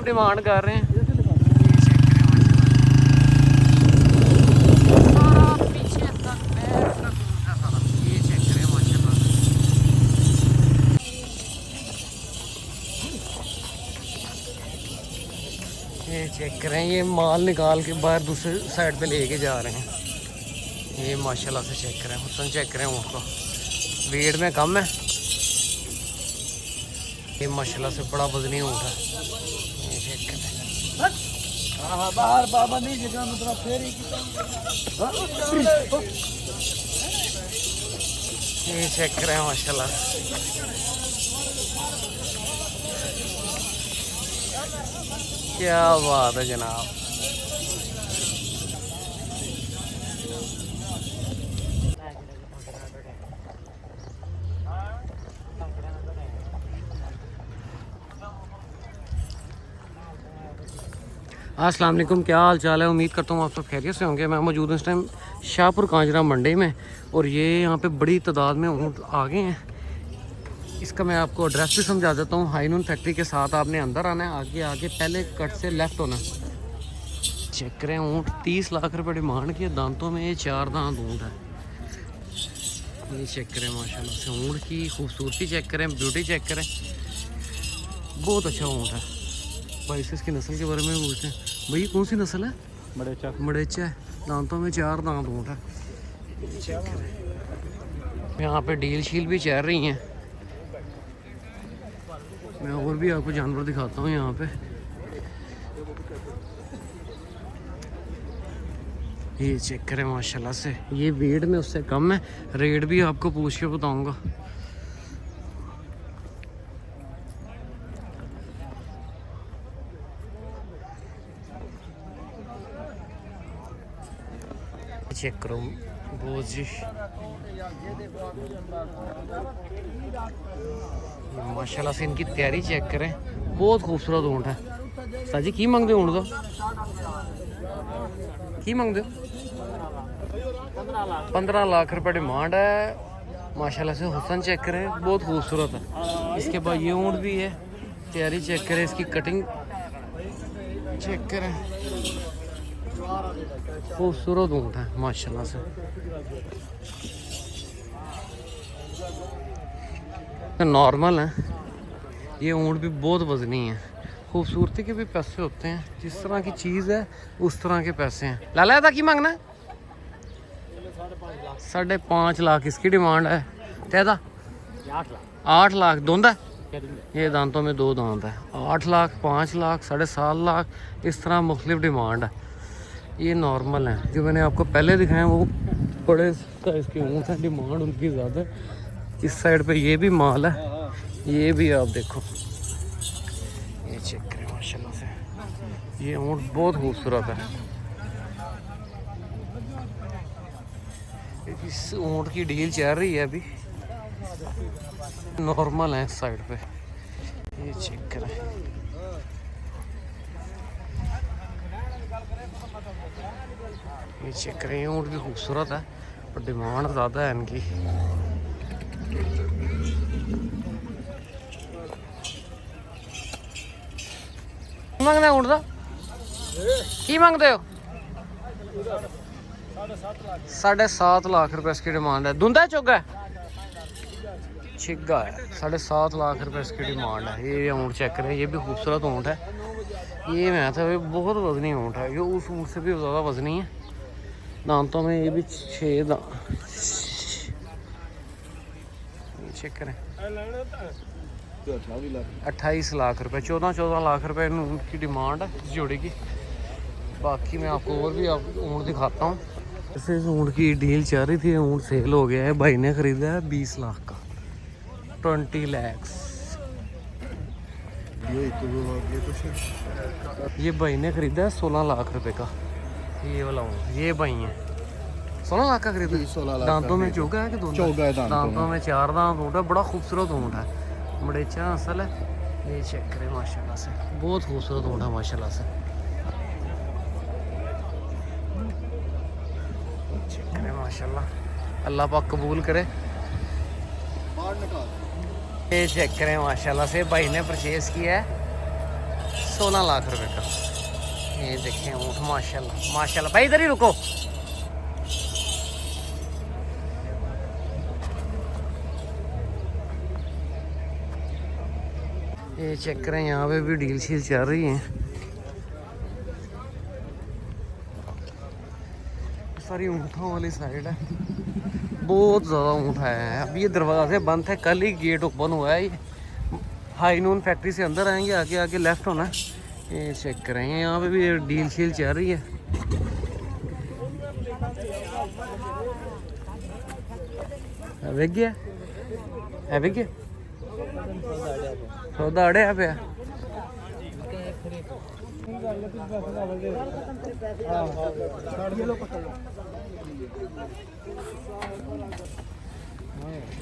Demand कर रहे हैं। ये चेक करें, ये माल निकाल के बाहर दूसरे साइड पे लेके जा रहे हैं। ये माशाल्लाह से चेक करें, हुसन चेक करें ऊँट को, वेट में कम है। ये माशाल्लाह से बड़ा वजनी ऊँट है। ये चेक करें, ये चेक करें माशाल्लाह। क्या बात है जनाब। अस्सलाम वालेकुम, क्या हाल चाल है। उम्मीद करता हूँ आप सब खैरियत से होंगे। मैं मौजूद हूँ इस टाइम शाहपुर कांजरा मंडी में और ये यहाँ पे बड़ी तादाद में ऊँट आ गए हैं। इसका मैं आपको एड्रेस भी समझा देता हूँ। हाईनून फैक्ट्री के साथ आपने अंदर आना है, आगे आगे पहले कट से लेफ़्ट होना। चेक करें, ऊँट 30 लाख रुपए डिमांड की है। दांतों में ये 4 दांत ऊँट है। ये चेक करें माशाल्लाह से, ऊँट की खूबसूरती चेक करें, ब्यूटी चेक करें, बहुत अच्छा ऊँट है। भाई से इसकी नस्ल के बारे में पूछते हैं। भाई कौन सी नस्ल है? मडेचा। मडेचा है, दांतों में 4 दांत ऊँट है। चेक करें, यहाँ पे डील शील भी चल रही हैं। मैं और भी आपको जानवर दिखाता हूँ यहाँ पे। ये चेक करें माशाल्लाह से, ये वेट में उससे कम है। रेट भी आपको पूछ के बताऊँगा। चेक करो बोझ, माशाल्लाह से इनकी तैयारी चेक करें, बहुत खूबसूरत ऊँट है। साजी की मंगते ऊँट का? की मंगते हो? 15 लाख रुपए डिमांड है। माशाल्लाह से हुसन चेक करें, बहुत खूबसूरत है। इसके बाद ये ऊँट भी है, तैयारी चेक करें, इसकी कटिंग चेक करें, खूबसूरत ऊँट है माशाल्लाह से। नॉर्मल है, ये ऊँट भी बहुत वजनी है। खूबसूरती के भी पैसे होते हैं, जिस तरह की चीज़ है उस तरह के पैसे हैं। लाला था की मांगना है? 5.5 लाख इसकी डिमांड है। त्यादा 8 लाख दोंदा, ये दांतों में 2 दांत है। 8 लाख, 5 लाख, 7.5 लाख, इस तरह मुख्तलिफ डिमांड है। ये नॉर्मल है, जो मैंने आपको पहले दिखाए वो बड़े साइज़ के ऊँट हैं, डिमांड उनकी ज़्यादा है। इस साइड पे ये भी माल है, ये भी आप देखो, ये चेक करें माशाल्लाह से, ये ऊँट बहुत खूबसूरत है। इस ऊँट की डील चल रही है अभी, नॉर्मल है इस साइड पे। ये चेक करें, ये चेक करें, ऊँट भी खूबसूरत है पर डिमांड ज़्यादा है इनकी। मांगना ऊँट का की मांगते हो? 7.5 लाख रुपए इसकी डिमांड है। धुंधा चुगा है, छिगा है। 7.5 लाख रुपए इसकी डिमांड है। ये ऊँट चेक करें, ये भी खूबसूरत ऊँट है। ये मैं था बहुत वजनी ऊँट है, ये उस ऊँट से भी ज़्यादा वजनी है। दांतों में ये भी 6 दांत। चेक करें, 28 लाख रुपए, 14 लाख रुपए ऊँट की डिमांड है इस जोड़ी की। बाकी मैं आपको और भी ऊँट दिखाता हूँ। जैसे इस ऊँट की डील चल रही थी, ऊँट सेल हो गया है। भाई ने खरीदा है 20 लाख का, 20 लाख। ये भाई ने खरीदा है 16 लाख रुपए का। ये वाला ऊँट, ये भाई है 16 लाख का खरीदा। 16 लाख। दांतों में चौगा है कि दोनों? चौगा है, दांतों में 4 दांत ऊँट है। बड़ा खूबसूरत ऊँट है, मडेचा नस्ल है। ये चेक करें माशाल्लाह से, बहुत खूबसूरत ऊँट है माशाल्लाह से। चेक करें माशाल्लाह, अल्लाह पाक कबूल करे। ये चेक करें माशाल्लाह से, भाई ने परचेज किया है 16 लाख रुपए का। ये देखें ऊँट माशाल्लाह माशाल्लाह। भाई इधर ही रुको। ये चेक करें, यहाँ पे भी डील शील चल रही है। सारी ऊँटों वाली साइड है, बहुत ज़्यादा ऊँट आया है। अब ये दरवाजे बंद है, कल ही गेट ओपन हुआ है। ये हाई नून फैक्ट्री से अंदर आएंगे, आगे आगे लेफ्ट होना है। ये चेक करेंगे, यहाँ पे भी डील शील चल रही है। वेग गया है, वेग गया सौदा अड़े पे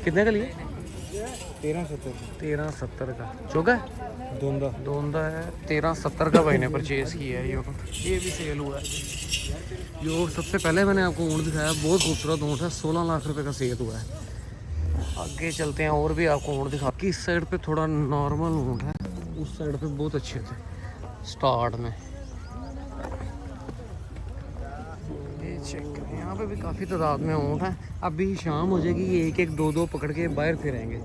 कितने का लिए? 1370 का। चौका दोंदा है 1370 का भाई ने परचेज किया है। ये भी सेल हुआ है। जो सबसे पहले मैंने आपको ऊँट दिखाया, बहुत खूबसूरत ऊँट है, 16 लाख रुपए का सेल हुआ है। आगे चलते हैं और भी आपको ऊँट दिखा। इस साइड पे थोड़ा नॉर्मल ऊँट है, उस साइड पे बहुत अच्छे थे स्टार्ट में। ये चेक करें, यहाँ पे भी काफ़ी तादाद में ऊँट है। अभी शाम हो जाएगी, ये एक एक दो दो पकड़ के बाहर फिरेंगे।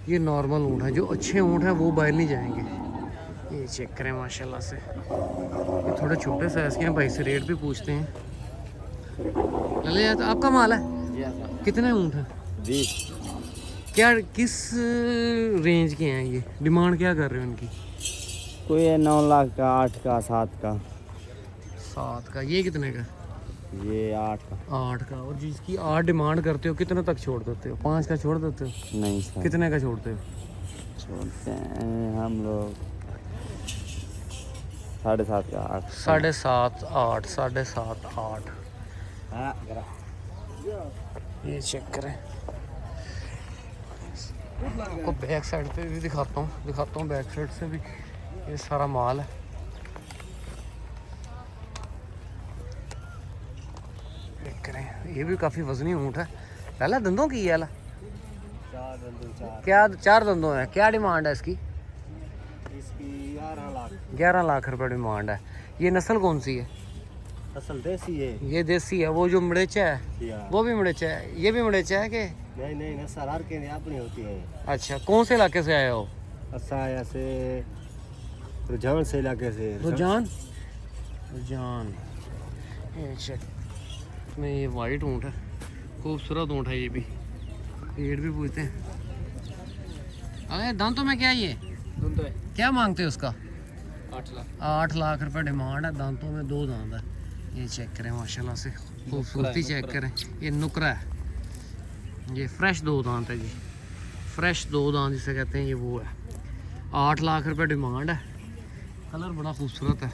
ये नॉर्मल ऊँट है, जो अच्छे ऊँट हैं वो बाहर नहीं जाएंगे। ये चेक करें माशाल्लाह से, ये थोड़े छोटे साइज़ के हैं। भाई से रेट भी पूछते हैं। तो आपका माल है? कितने ऊँट हैं? जी। क्या किस रेंज के हैं ये? डिमांड क्या कर रहे हैं उनकी? कोई है 9 लाख का, 8 का, 7 का। 7 का। ये कितने का? ये 8 का। 8 का। और जिसकी 8 डिमांड करते हो, कितने तक छोड़ देते हो? 5 का छोड़ देते हो? नहीं सर। कितने का छोड़ते हो? छोड़ते हैं हम लोग 7.5 का। 8 7.5 8 7.5 8। ये चेक करें, आपको बैक साइड पे भी दिखाता हूँ बैक साइड से भी ये सारा माल है। देख करें, ये भी काफ़ी वजनी ऊँट है। पहला दंदों की है, 4 दंदों है। क्या डिमांड है इसकी? इसकी 11 लाख रुपए डिमांड है। ये नस्ल कौन सी है? असल देसी है। ये देसी है। वो जो मड़ेचा है वो भी मड़ेचा है? ये भी मड़ेचा है कि नहीं नस्ल हर के अपनी होती है। अच्छा, कौन से इलाके से आए हो? असाया से, रुझान से इलाके से। रुझान। ये चेक में, ये वाइट ऊँट है, खूबसूरत ऊँट है। ये भी रेट भी पूछते हैं। अरे दांतों में क्या ये क्या मांगते हो उसका? 8 लाख रुपए डिमांड है। दांतों में 2 दांत है। ये चेक करें माशाल्लाह से, खूबसूरती चेक करें। ये नुकरा है, ये फ्रेश 2 दांत है जी, फ्रेश 2 दांत जिसे कहते हैं। ये वो है, 8 लाख रुपए डिमांड है। कलर बड़ा खूबसूरत है।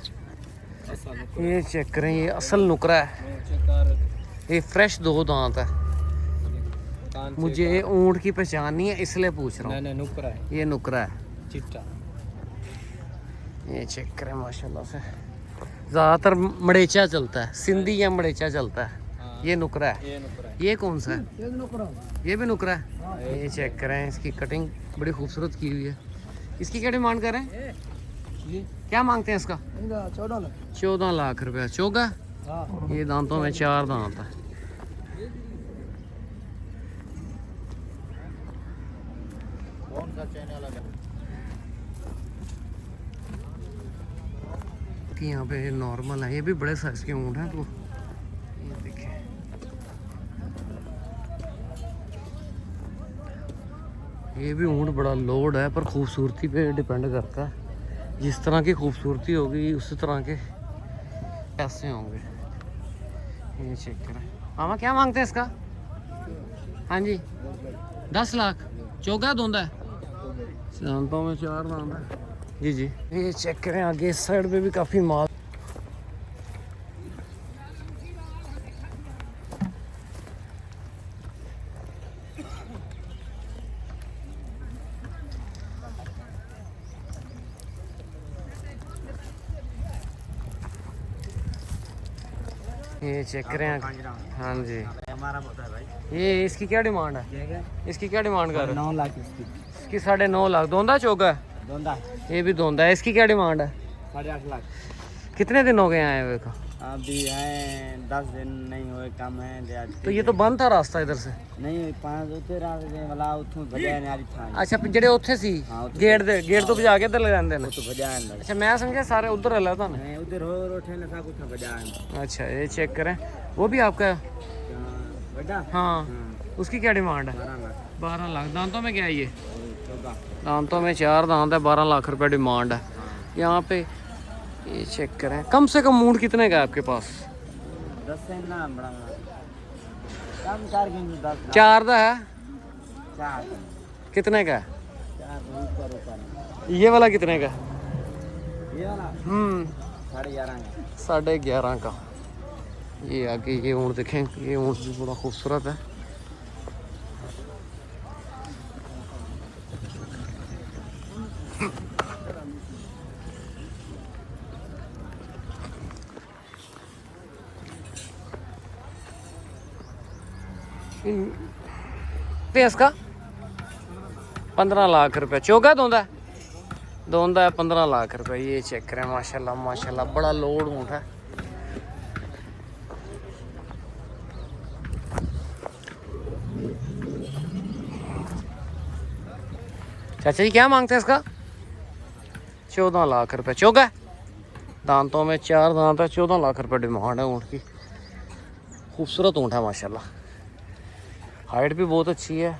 ये चेक करें, ये असल नुकरा है, ये फ्रेश 2 दांत है। मुझे ऊँट की पहचान नहीं है इसलिए पूछ रहा हूँ। नुकरा है, ये नुकरा है चिट्टा। ये चेक करें माशाल्लाह से। ज़्यादातर मड़ेचा चलता है, सिंधी या मड़ेचा चलता है। ये नुकरा है। ये कौन सा है? ये भी नुकरा है। ये चेक करें, इसकी कटिंग बड़ी खूबसूरत की हुई है। इसकी क्या डिमांड कर रहे हैं? क्या मांगते हैं इसका? 14 लाख रुपया। चौगा। ये दांतों में 4 दांत है। यहाँ पे नॉर्मल है, ये भी बड़े साइज के ऊँट हैं। तो ये देखें, ये भी ऊँट बड़ा लोड है, पर खूबसूरती पे डिपेंड करता है। जिस तरह की खूबसूरती होगी उसी तरह के पैसे होंगे। ये चेक करें। मामा क्या मांगते हैं इसका? हाँ जी, 10 लाख। चौगा धोंदा है, दांतों में 4 दांत है। जी। ये चेक करें, आगे इस साइड पे भी काफ़ी माल। ये चेक करें। हाँ जी, हमारा होता है भाई। ये इसकी क्या डिमांड है? इसकी क्या डिमांड कर रहे हो? 9 लाख इसकी 9.5 लाख। दोंदा चौका है? दोंदा ये भी धोंदा है। इसकी क्या डिमांड है? 8.5 लाख। कितने दिन हो गए आए हुए को? अभी हैं 10 दिन नहीं हुए, कम है। तो ये तो बंद था रास्ता इधर से। नहीं 5 ਉੱਤੇ ਰਾਤ ਦੇ ਵਾਲਾ ਉੱਥੋਂ ਭਜਿਆ ਨੇ ਆਲੀ ਥਾਂ। अच्छा ਜਿਹੜੇ ਉੱਥੇ ਸੀ ਹਾਂ, ਉੱਥੇ ਗੇਟ ਤੋਂ ਭਜਾ ਕੇ ਇੱਧਰ ਲੈ ਜਾਂਦੇ ਨੇ। ਉੱਥੋਂ ਭਜਿਆ ਨੇ। अच्छा मैं समझा सारे उधर है था ना। नहीं उधर हो रोठे ने सब कुछ भजा है। अच्छा ये चेक करें, वो भी आपका? बड़ा हाँ। उसकी क्या डिमांड है? 12 लाख। 12 लाख। दांतों में क्या है ये? 14। दांतों में 4 दांत है, 12 लाख रुपए डिमांड है। यहाँ पे ये चेक करें, कम से कम मूड कितने का है आपके पास? 10 से ना बड़ा कम 4 गिन 10 लाख। 4 का है। 4 कितने का है? 4 ऊपर। ये वाला कितने का? ये वाला 11.5 का। 11.5 का। ये आगे ये ऊँट देखें, ये ऊँट भी बड़ा खूबसूरत है। भैंस का 15 लाख रुपए। चौका धोंदा है 15 लाख रुपए। ये चेक करें, माशाल्लाह माशाल्लाह बड़ा लोड ऊँट है। चाचा जी क्या मांगते हैं इसका? 14 लाख रुपए। चौका है, दांतों में 4 दांत है, 14 लाख रुपए डिमांड है ऊँट की। खूबसूरत ऊँट है माशाल्लाह, हाइट भी बहुत अच्छी है।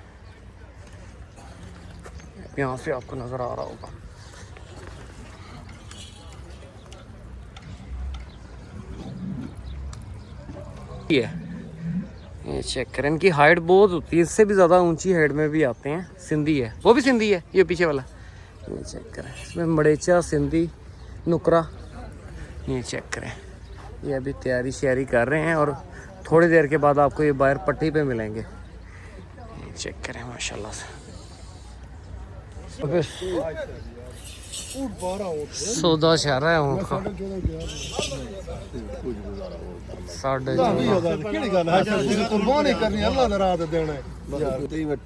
यहाँ से आपको नज़र आ रहा होगा। ये चेक करें, इनकी हाइट बहुत होती है, इससे भी ज़्यादा ऊंची हाइट में भी आते हैं। सिंधी है, वो भी सिंधी है ये पीछे वाला। ये चेक करें, इसमें मड़ेचा, सिंधी, नुकरा। ये चेक करें, ये अभी तैयारी श्यारी कर रहे हैं और थोड़ी देर के बाद आपको ये बाहर पट्टी पे मिलेंगे। ये चेक करें माशाल्लाह से। सौदा चाह रहा है ऊँट का 14.5।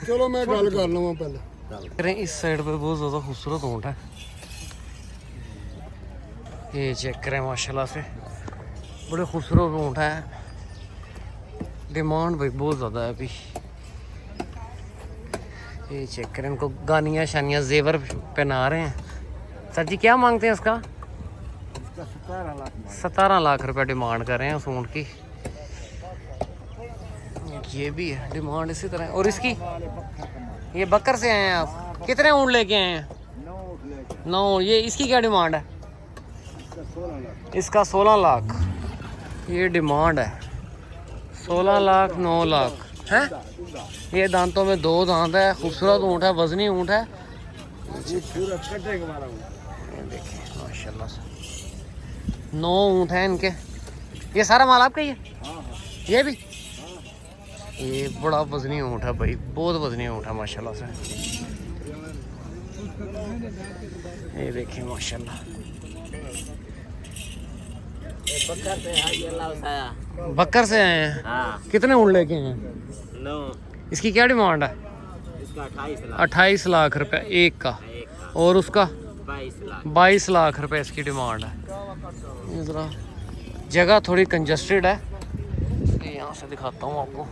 चलो मैं गल कर लवां पहले। इस साइड पे बहुत ज़्यादा खूबसूरत ऊँट है। ये चेक करें माशाल्लाह से, बड़े खूबसूरत ऊँट है। डिमांड भाई बहुत ज़्यादा है अभी। ये चेक करें, इनको गानियाँ शानियाँ जेवर पहना रहे हैं। सर जी क्या मांगते हैं इसका? 17 लाख रुपए डिमांड कर रहे हैं उस ऊँट की। ये भी है डिमांड इसी तरह। और इसकी ये बकर से आए हैं आप? कितने ऊँट लेके आए हैं? 9। ये इसकी क्या डिमांड है? इसका 16 लाख ये डिमांड है। 16 लाख 9 लाख है। ये दांतों में 2 दांत है, खूबसूरत ऊँट है, वजनी ऊँट है। देखिए माशाल्लाह से 9 ऊँट हैं इनके। ये सारा माल आपका ही है? ये भी? ये बड़ा वजनी ऊँट है भाई, बहुत वजनी ऊँट है माशाल्लाह से। ये देखिए माशाल्लाह। बकर से आए हैं। हाँ। कितने ऊँट लेके आए हैं? 9। इसकी क्या डिमांड है? इसका 28 लाख। 28 लाख रुपए एक का। और उसका 22 लाख। 22 लाख रुपए इसकी डिमांड है। ये ज़रा जगह थोड़ी कंजस्टेड है, इसलिए यहाँ से दिखाता हूँ आपको।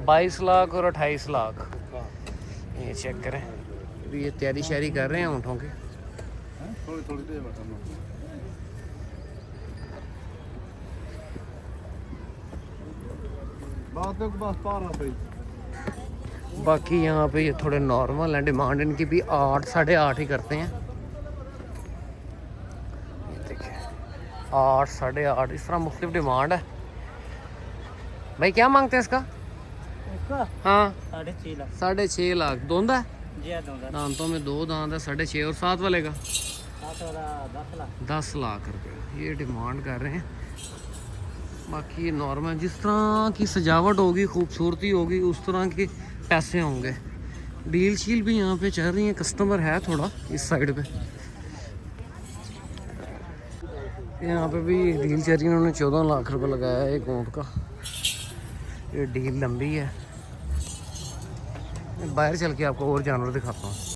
22 लाख और 28 लाख। ये चेक करें, अभी ये तैयारी शारी कर रहे हैं ऊँटों की। बाकी यहाँ पे ये थोड़े नॉर्मल है, डिमांड इनकी भी 8 8.5 ही करते हैं। ये देखिए 8 8.5 इस तरह मुख्तलिफ डिमांड है। भाई क्या मांगते हैं इसका? हाँ 6.5 लाख। 6.5 लाख। दोंदा है? जी दूंगा। दांतों में 2 दांत है। 6.5। और 7 वाले का? 10 लाख। 10 लाख रुपए ये डिमांड कर रहे हैं। बाकी ये नॉर्मल, जिस तरह की सजावट होगी, खूबसूरती होगी, उस तरह के पैसे होंगे। डील शील भी यहाँ पे चल रही है, कस्टमर है थोड़ा इस साइड पे। यहाँ पे भी डील चल रही है, उन्होंने 14 लाख रुपए लगाया है एक ऊँट का। ये डील लंबी है। बाहर चल के आपको और जानवर दिखाता हूँ।